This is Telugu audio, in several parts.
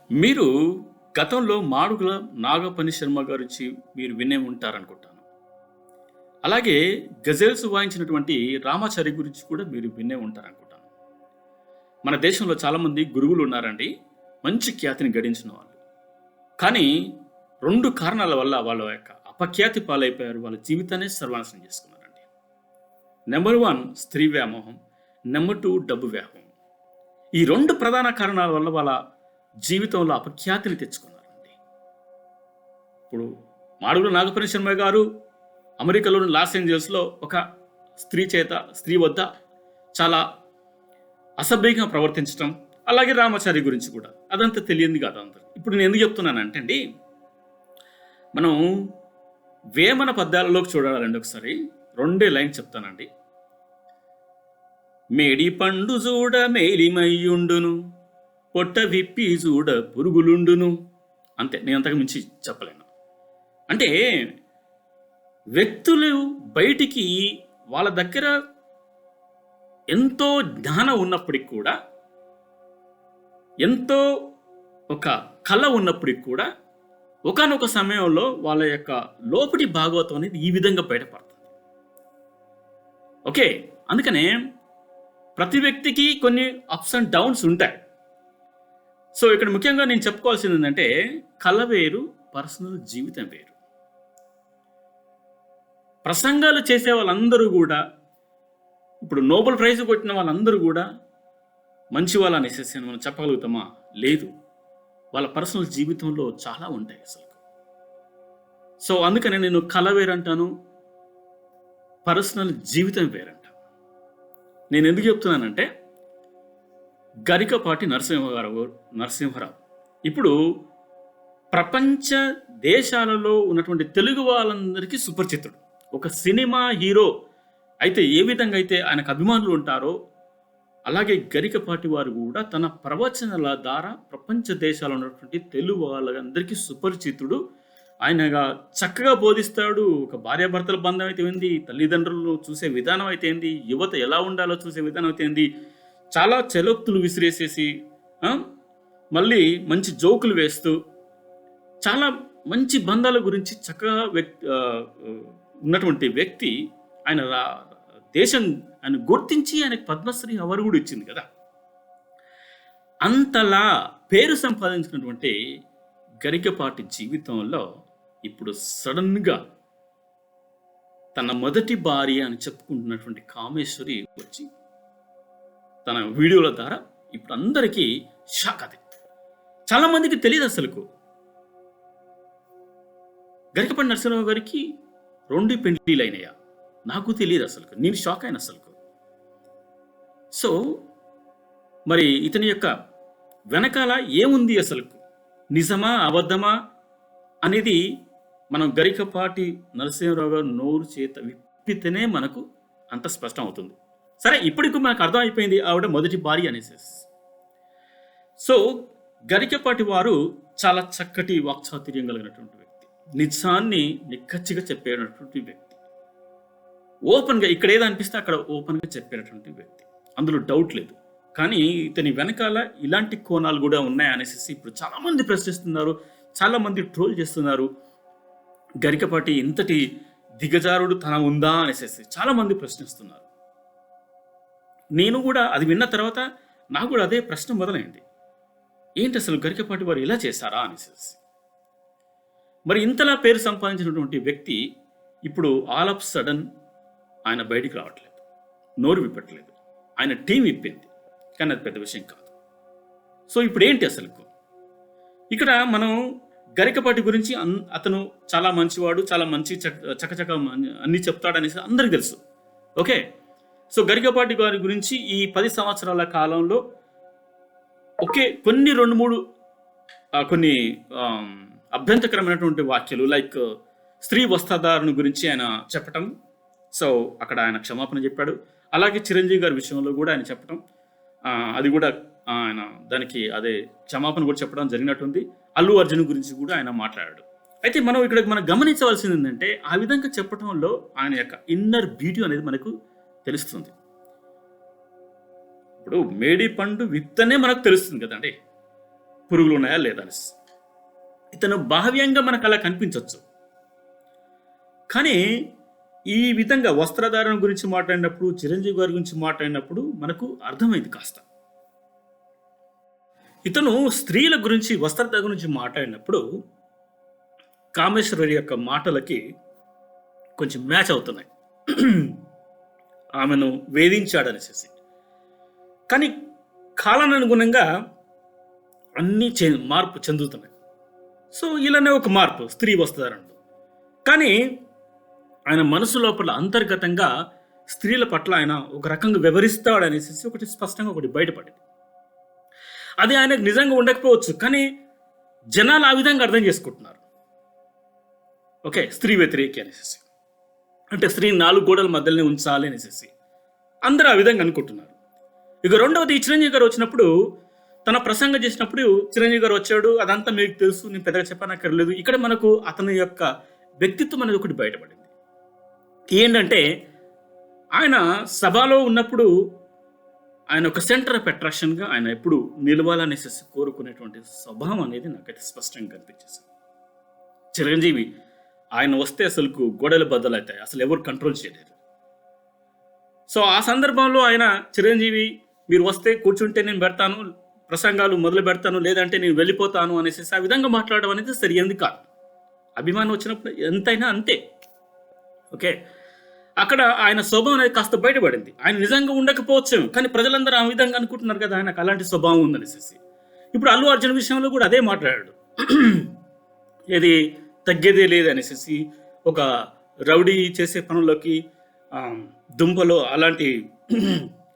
మీరు గతంలో మాడుగుల నాగపని శర్మ గురించి మీరు వినే ఉంటారనుకుంటాను. అలాగే గజల్స్ వాయించినటువంటి రామాచారి గురించి కూడా మీరు వినే ఉంటారనుకుంటాను. మన దేశంలో చాలామంది గురువులు ఉన్నారండి. మంచి ఖ్యాతిని గడించిన వాళ్ళు. కానీ 2 కారణాల వల్ల వాళ్ళ యొక్క అపఖ్యాతి పాలైపోయారు. వాళ్ళ జీవితాన్ని సర్వనాశనం చేసుకున్నారండి. నెంబర్ 1 స్త్రీ వ్యామోహం. నెంబర్ 2 డబ్బు వ్యామోహం. ఈ 2 ప్రధాన కారణాల వల్ల వాళ్ళ జీవితంలో అపఖ్యాతిని తెచ్చుకున్నారండి. ఇప్పుడు మాడుగుల నాగపని శర్మ గారు అమెరికాలోని లాస్ ఏంజల్స్లో ఒక స్త్రీ వద్ద చాలా అసభ్యంగా ప్రవర్తించడం, అలాగే రామాచారి గురించి కూడా అదంతా తెలియంది కాదు అందరు. ఇప్పుడు నేను ఎందుకు చెప్తున్నానంటే అండి, మనం వేమన పద్యాలలోకి చూడాలండి. ఒకసారి 2 లైన్ చెప్తానండి. మేడి పండు చూడ మేలిమయ్యుండును, పొట్ట విప్పి చూడ పురుగులుండును. అంతే, నేను అంతకు మించి చెప్పలేను. అంటే వ్యక్తులు బయటికి వాళ్ళ దగ్గర ఎంతో జ్ఞానం ఉన్నప్పటికి కూడా, ఎంతో ఒక కళ ఉన్నప్పటికి కూడా, ఒకానొక సమయంలో వాళ్ళ యొక్క లోపటి భాగవతం అనేది ఈ విధంగా బయటపడుతుంది. ఓకే, అందుకనే ప్రతి వ్యక్తికి కొన్ని అప్స్ అండ్ డౌన్స్ ఉంటాయి. సో ఇక్కడ ముఖ్యంగా నేను చెప్పుకోవాల్సింది ఏంటంటే, కళ వేరు, పర్సనల్ జీవితం వేరు. ప్రసంగాలు చేసే వాళ్ళందరూ కూడా, ఇప్పుడు నోబెల్ ప్రైజ్ కొట్టిన వాళ్ళందరూ కూడా మంచి వాళ్ళు అనేసి మనం చెప్పగలుగుతామా? లేదు. వాళ్ళ పర్సనల్ జీవితంలో చాలా ఉంటాయి అసలు. సో అందుకనే నేను కళ వేరంటాను, పర్సనల్ జీవితం వేరంటాను. నేను ఎందుకు చెప్తున్నానంటే, గరికపాటి నరసింహరావు ఇప్పుడు ప్రపంచ దేశాలలో ఉన్నటువంటి తెలుగు వాళ్ళందరికీ సుపరిచితుడు. ఒక సినిమా హీరో అయితే ఏ విధంగా అయితే ఆయనకు అభిమానులు ఉంటారో, అలాగే గరికపాటి వారు కూడా తన ప్రవచనాల ద్వారా ప్రపంచ దేశాల్లో ఉన్నటువంటి తెలుగు వాళ్ళందరికీ సుపరిచితుడు. ఆయనగా చక్కగా బోధిస్తాడు. ఒక భార్యాభర్తల బంధం అయితే ఏంది, తల్లిదండ్రులను చూసే విధానం అయితే ఏంది, యువత ఎలా ఉండాలో చూసే విధానం అయితే ఏంది, చాలా చెలోక్తులు విసిరేసేసి మళ్ళీ మంచి జోకులు వేస్తూ చాలా మంచి బంధాల గురించి చక్కగా ఉన్నటువంటి వ్యక్తి. ఆయన దేశం ఆయన గుర్తించి ఆయనకు పద్మశ్రీ అవార్డు కూడా ఇచ్చింది కదా. అంతలా పేరు సంపాదించినటువంటి గరికపాటి జీవితంలో ఇప్పుడు సడన్గా తన మొదటి భార్య అని చెప్పుకుంటున్నటువంటి కామేశ్వరి వచ్చి తన వీడియోల ద్వారా ఇప్పుడు అందరికీ షాక్. అది చాలా మందికి తెలియదు అసలుకు. గరికపాటి నరసింహరావు గారికి 2 పెళ్లిళ్ళు అయినాయా? నాకు తెలియదు అసలుకు. నేను షాక్ అయిన అసలుకు. సో మరి ఇతని యొక్క వెనకాల ఏముంది అసలుకు, నిజమా అబద్ధమా అనేది మనం గరికపాటి నరసింహరావు గారు నోరు చేత విప్పితేనే మనకు అంత స్పష్టం అవుతుంది. సరే, ఇప్పటికి మనకు అర్థం అయిపోయింది ఆవిడ మొదటి భార్య అనేసి. సో గరికపాటి వారు చాలా చక్కటి వాక్చాతుర్యం కలిగినటువంటి వ్యక్తి, నిజాన్ని నిక్కచ్చిగా చెప్పేటటువంటి వ్యక్తి, ఓపెన్గా ఇక్కడ ఏదో అనిపిస్తే అక్కడ ఓపెన్గా చెప్పేటటువంటి వ్యక్తి, అందులో డౌట్ లేదు. కానీ ఇతని వెనకాల ఇలాంటి కోణాలు కూడా ఉన్నాయనేసి ఇప్పుడు చాలామంది ప్రశ్నిస్తున్నారు, చాలామంది ట్రోల్ చేస్తున్నారు. గరికపాటి ఇంతటి దిగజారుడు తన ఉందా అనేసి చాలామంది ప్రశ్నిస్తున్నారు. నేను కూడా అది విన్న తర్వాత నాకు కూడా అదే ప్రశ్న మొదలైంది. ఏంటి అసలు గరికపాటి వారు ఇలా చేశారా అనేసి. మరి ఇంతలా పేరు సంపాదించినటువంటి వ్యక్తి ఇప్పుడు ఆల్ ఆఫ్ సడన్ ఆయన బయటికి రావట్లేదు, నోరు విప్పట్లేదు. ఆయన టీం విప్పింది, కానీ అది పెద్ద విషయం కాదు. సో ఇప్పుడు ఏంటి అసలు ఇక్కడ మనం గరికపాటి గురించి అతను చాలా మంచివాడు, చాలా మంచి చకచక అన్ని చెప్తాడనేసి అందరికీ తెలుసు. ఓకే, సో గరికపాటి గారి గురించి ఈ 10 సంవత్సరాల కాలంలో కొన్ని 2-3 కొన్ని అభ్యంతరకరమైనటువంటి వాక్యాలు, లైక్ స్త్రీ వస్త్రధారణ గురించి ఆయన చెప్పటం. సో అక్కడ ఆయన క్షమాపణ చెప్పాడు. అలాగే చిరంజీవి గారి విషయంలో కూడా ఆయన చెప్పటం, అది కూడా ఆయన దానికి అదే క్షమాపణ కూడా చెప్పడం జరిగినట్టుంది. అల్లు అర్జున్ గురించి కూడా ఆయన మాట్లాడాడు. అయితే మనం గమనించవలసింది ఏంటంటే, ఆ విధంగా చెప్పడంలో ఆయన యొక్క ఇన్నర్ బ్యూటీ అనేది మనకు తెలుస్తుంది. ఇప్పుడు మేడి పండు విత్తనే మనకు తెలుస్తుంది కదండి. పురుగులు ఉన్నాయా లేదా అనేసి. ఇతను బాహ్యంగా మనకు అలా కనిపించవచ్చు, కానీ ఈ విధంగా వస్త్రధారణ గురించి మాట్లాడినప్పుడు, చిరంజీవి గారి గురించి మాట్లాడినప్పుడు మనకు అర్థమైంది కాస్త. ఇతను స్త్రీల గురించి, వస్త్రధారణ గురించి మాట్లాడినప్పుడు కామేశ్వరి యొక్క మాటలకి కొంచెం మ్యాచ్ అవుతున్నాయి. ఆమెను వేధించాడనేసి. కానీ కాలానుగుణంగా అన్నీ మార్పు చెందుతున్నాయి. సో ఇలానే ఒక మార్పు స్త్రీ వస్త్రధారణలో. కానీ ఆయన మనసు లోపల అంతర్గతంగా స్త్రీల పట్ల ఆయన ఒక రకంగా వివరిస్తాడనేసి ఒకటి స్పష్టంగా ఒకటి బయటపడింది. అది ఆయనకు నిజంగా ఉండకపోవచ్చు, కానీ జనాలు ఆ విధంగా అర్థం చేసుకుంటున్నారు. ఓకే, స్త్రీ వ్యతిరేకి అనేసి, అంటే స్త్రీ 4 గోడల మధ్యలోనే ఉంచాలి అనేసి అందరూ ఆ విధంగా అనుకుంటున్నారు. ఇక రెండవది, చిరంజీవి గారు వచ్చినప్పుడు, తన ప్రసంగం చేసినప్పుడు చిరంజీవి గారు వచ్చాడు, అదంతా మీకు తెలుసు, నేను పెద్దగా చెప్పనక్కర్లేదు. ఇక్కడ మనకు అతని యొక్క వ్యక్తిత్వం అనేది ఒకటి బయటపడింది. ఏంటంటే ఆయన సభలో ఉన్నప్పుడు ఆయన ఒక సెంటర్ ఆఫ్ అట్రాక్షన్గా ఆయన ఎప్పుడు నిలవాలనేసి కోరుకునేటువంటి స్వభావం అనేది నాకైతే స్పష్టంగా కనిపించేసింది. చిరంజీవి ఆయన వస్తే అసలు గోడలు బద్దలవుతాయి, అసలు ఎవరు కంట్రోల్ చేయలేరు. సో ఆ సందర్భంలో ఆయన, చిరంజీవి మీరు వస్తే కూర్చుంటే నేను పెడతాను, ప్రసంగాలు మొదలు పెడతాను, లేదంటే నేను వెళ్ళిపోతాను అనేసి ఆ విధంగా మాట్లాడడం అనేది సరియైంది కాదు. అభిమానం వచ్చినప్పుడు ఎంతైనా అంతే. ఓకే, అక్కడ ఆయన స్వభావం అనేది కాస్త బయటపడింది. ఆయన నిజంగా ఉండకపోవచ్చు, కానీ ప్రజలందరూ ఆ విధంగా అనుకుంటున్నారు కదా ఆయనకు అలాంటి స్వభావం ఉందనేసి. ఇప్పుడు అల్లు అర్జున్ విషయంలో కూడా అదే మాట్లాడాడు. ఏది తగ్గేదే లేదనేసి, ఒక రౌడీ చేసే పనులకి దుంపలో అలాంటి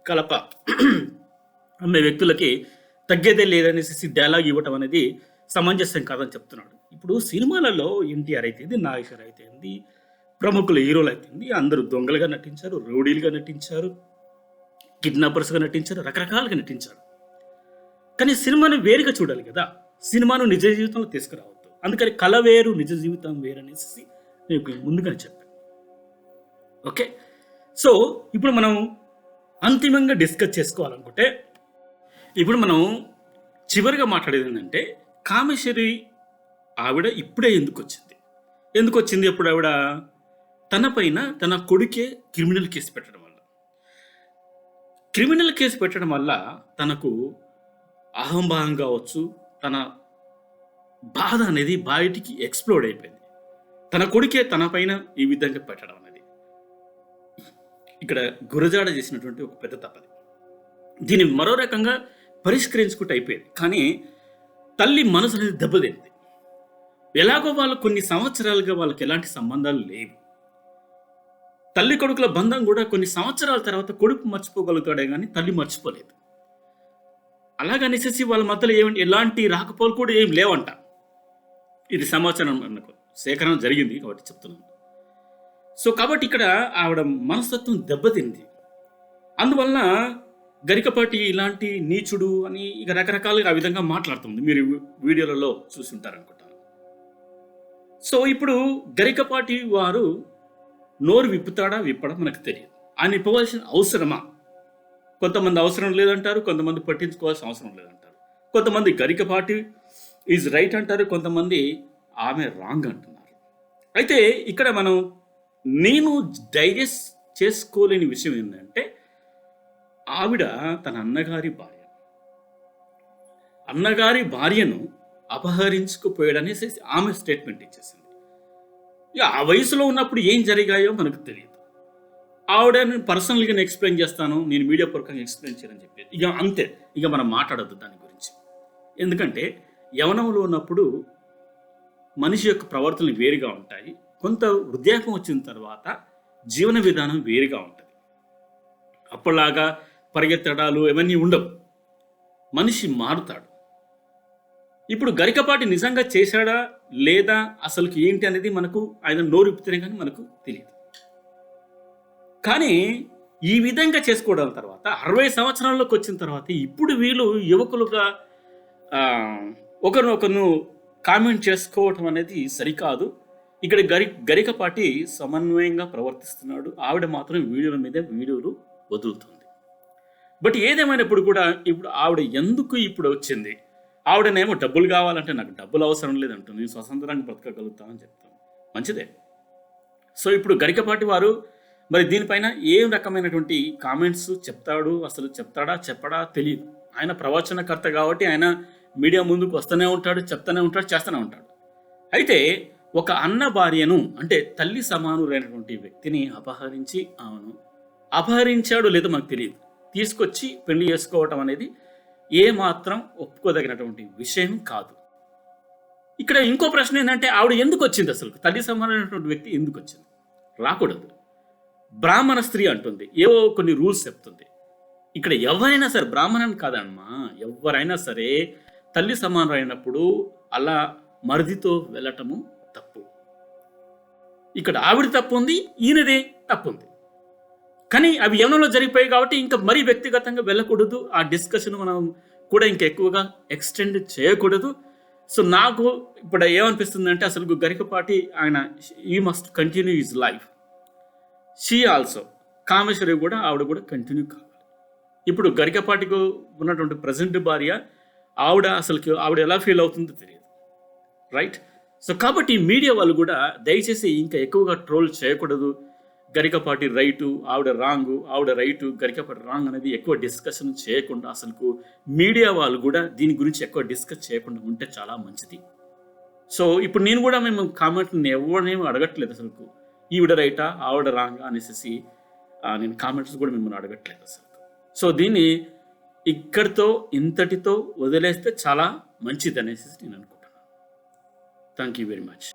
కలప అమ్మే వ్యక్తులకి తగ్గేదే లేదనేసి డైలాగ్ ఇవ్వటం అనేది సమంజసం కాదని చెప్తున్నాడు. ఇప్పుడు సినిమాలలో ఎన్టీఆర్ అయితేంది, నాగేశ్వర్ అయితేంది, ప్రముఖుల హీరోలు అయితేంది, అందరూ దొంగలుగా నటించారు, రౌడీలుగా నటించారు, కిడ్నాపర్స్గా నటించారు, రకరకాలుగా నటించారు. కానీ సినిమాను వేరుగా చూడాలి కదా, సినిమాను నిజ జీవితంలో తీసుకురావద్దు. అందుకని కళ వేరు, నిజ జీవితం వేరు అనేసి నేను ముందుగానే చెప్పాను. ఓకే, సో ఇప్పుడు మనం అంతిమంగా డిస్కస్ చేసుకోవాలనుకుంటే, ఇప్పుడు మనం చివరిగా మాట్లాడేది ఏంటంటే, కామేశ్వరి ఆవిడ ఇప్పుడే ఎందుకు వచ్చింది ఎప్పుడు ఆవిడ తన పైన తన కొడుకే క్రిమినల్ కేసు పెట్టడం వల్ల తనకు అహంభావం కావచ్చు, తన బాధ అనేది బయటికి ఎక్స్ప్లోడ్ అయిపోయింది. తన కొడుకే తన పైన ఈ విధంగా పెట్టడం అనేది ఇక్కడ గురజాడ చేసినటువంటి ఒక పెద్ద తప్పది. దీన్ని మరో రకంగా పరిష్కరించుకుంటూ అయిపోయింది. కానీ తల్లి మనసు అనేది దెబ్బతింది. ఎలాగో వాళ్ళు కొన్ని సంవత్సరాలుగా వాళ్ళకి ఎలాంటి సంబంధాలు లేవు. తల్లి కొడుకుల బంధం కూడా కొన్ని సంవత్సరాల తర్వాత కొడుకు మర్చిపోగలుగుతాడే కానీ తల్లి మర్చిపోలేదు. అలాగనేసి వాళ్ళ మధ్యలో ఎలాంటి రాకపోలు కూడా ఏం లేవంట. ఇది సమాచారం మనకు సేకరణ జరిగింది కాబట్టి చెప్తున్నాను. సో కాబట్టి ఇక్కడ ఆవిడ మనస్తత్వం దెబ్బతింది. అందువలన గరికపాటి ఇలాంటి నీచుడు అని ఇక రకరకాలుగా ఆ విధంగా మాట్లాడుతుంది. మీరు వీడియోలలో చూసి ఉంటారనుకుంటాను. సో ఇప్పుడు గరికపాటి వారు నోరు విప్పడా మనకు తెలియదు. ఆయన విప్పవలసిన అవసరమా? కొంతమంది అవసరం లేదంటారు, కొంతమంది పట్టించుకోవాల్సిన అవసరం లేదంటారు, కొంతమంది గరికపాటి ఈజ్ రైట్ అంటారు, కొంతమంది ఆమె రాంగ్ అంటున్నారు. అయితే ఇక్కడ నేను డైజెస్ట్ చేసుకోలేని విషయం ఏంటంటే, ఆవిడ తన అన్నగారి భార్యను అపహరించుకుపోయాడనేసి ఆమె స్టేట్మెంట్ ఇచ్చేసింది. ఇక ఆ వయసులో ఉన్నప్పుడు ఏం జరిగాయో మనకు తెలియదు. ఆవిడ నేను పర్సనల్గా ఎక్స్ప్లెయిన్ చేస్తాను, నేను మీడియా పూర్వకంగా ఎక్స్ప్లెయిన్ చేయని చెప్పేది. ఇక అంతే, ఇక మనం మాట్లాడద్దు దాని గురించి. ఎందుకంటే యవనంలో ఉన్నప్పుడు మనిషి యొక్క ప్రవర్తనలు వేరుగా ఉంటాయి. కొంత వృద్ధాప్యం వచ్చిన తర్వాత జీవన విధానం వేరుగా ఉంటుంది. అప్పటిలాగా పరిగెత్తడాలు ఇవన్నీ ఉండవు. మనిషి మారుతాడు. ఇప్పుడు గరికపాటి నిజంగా చేశాడా లేదా అసలుకి ఏంటి అనేది మనకు ఆయన నోరు ఇప్పితేనే కానీ మనకు తెలియదు. కానీ ఈ విధంగా చేసుకోవడం తర్వాత 60 సంవత్సరాల్లోకి వచ్చిన తర్వాత ఇప్పుడు వీళ్ళు యువకులుగా ఒకరినొకరు కామెంట్ చేసుకోవటం అనేది సరికాదు. ఇక్కడ గరికపాటి సమన్వయంగా ప్రవర్తిస్తున్నాడు. ఆవిడ మాత్రం వీడియోల మీద వీడియోలు వదులుతుంది. బట్ ఏదేమైనప్పుడు కూడా ఇప్పుడు ఆవిడ ఎందుకు ఇప్పుడు వచ్చింది, ఆవిడనేమో డబ్బులు కావాలంటే నాకు డబ్బులు అవసరం లేదంటుంది, నేను స్వతంత్రంగా బ్రతకగలుగుతానని చెప్తాను. మంచిదే. సో ఇప్పుడు గరికపాటి వారు మరి దీనిపైన ఏం రకమైనటువంటి కామెంట్స్ చెప్తాడు, అసలు చెప్తాడా చెప్పడా తెలియదు. ఆయన ప్రవచనకర్త కాబట్టి ఆయన మీడియా ముందుకు వస్తూనే ఉంటాడు, చెప్తూనే ఉంటాడు, చేస్తూనే ఉంటాడు. అయితే ఒక అన్న భార్యను అంటే తల్లి సమానురైనటువంటి వ్యక్తిని అపహరించి అపహరించాడు లేదో మనకు తెలియదు, తీసుకొచ్చి పెళ్లి చేసుకోవటం అనేది ఏమాత్రం ఒప్పుకోదగినటువంటి విషయం కాదు. ఇక్కడ ఇంకో ప్రశ్న ఏంటంటే ఆవిడ ఎందుకు వచ్చింది, అసలు తల్లి సమానమైనటువంటి వ్యక్తి ఎందుకు వచ్చింది? రాకూడదు. బ్రాహ్మణ స్త్రీ అంటుంది, ఏవో కొన్ని రూల్స్ చెప్తుంది. ఇక్కడ ఎవరైనా సరే, బ్రాహ్మణుని కాదమ్మా, ఎవరైనా సరే తల్లి సమానమైనప్పుడు అలా మరిదితో వెళ్ళటము తప్పు. ఇక్కడ ఆవిడ తప్పు ఉంది, ఈయనదే తప్పు ఉంది. కానీ అవి యవనంలో జరిగిపోయాయి కాబట్టి ఇంకా మరీ వ్యక్తిగతంగా వెళ్ళకూడదు. ఆ డిస్కషన్ మనం కూడా ఇంకా ఎక్కువగా ఎక్స్టెండ్ చేయకూడదు. సో నాకు ఇప్పుడు ఏమనిపిస్తుంది అంటే, అసలు గరికపాటి ఆయన ఈ must continue his life. She also, Kameshwari కూడా, ఆవిడ కూడా కంటిన్యూ కావాలి. ఇప్పుడు గరికపాటికి ఉన్నటువంటి ప్రజెంట్ భార్య ఆవిడ ఎలా ఫీల్ అవుతుందో తెలియదు, రైట్? సో కాబట్టి మీడియా వాళ్ళు కూడా దయచేసి ఇంకా ఎక్కువగా ట్రోల్ చేయకూడదు. గరికపాటి రైటు, ఆవిడ రాంగు, ఆవిడ రైటు, గరికపాటి రాంగ్ అనేది ఎక్కువ డిస్కషన్ చేయకుండా, అసలు మీడియా వాళ్ళు కూడా దీని గురించి ఎక్కువ డిస్కస్ చేయకుండా ఉంటే చాలా మంచిది. సో ఇప్పుడు నేను కూడా మేము కామెంట్ని ఎవరినేమో అడగట్లేదు, అసలు ఈవిడ రైటా ఆవిడ రాంగా అనేసి నేను కామెంట్స్ కూడా మిమ్మల్ని అడగట్లేదు అసలు. సో దీన్ని ఇక్కడితో ఇంతటితో వదిలేస్తే చాలా మంచిది అనేసి నేను అనుకుంటున్నాను. Thank you very much.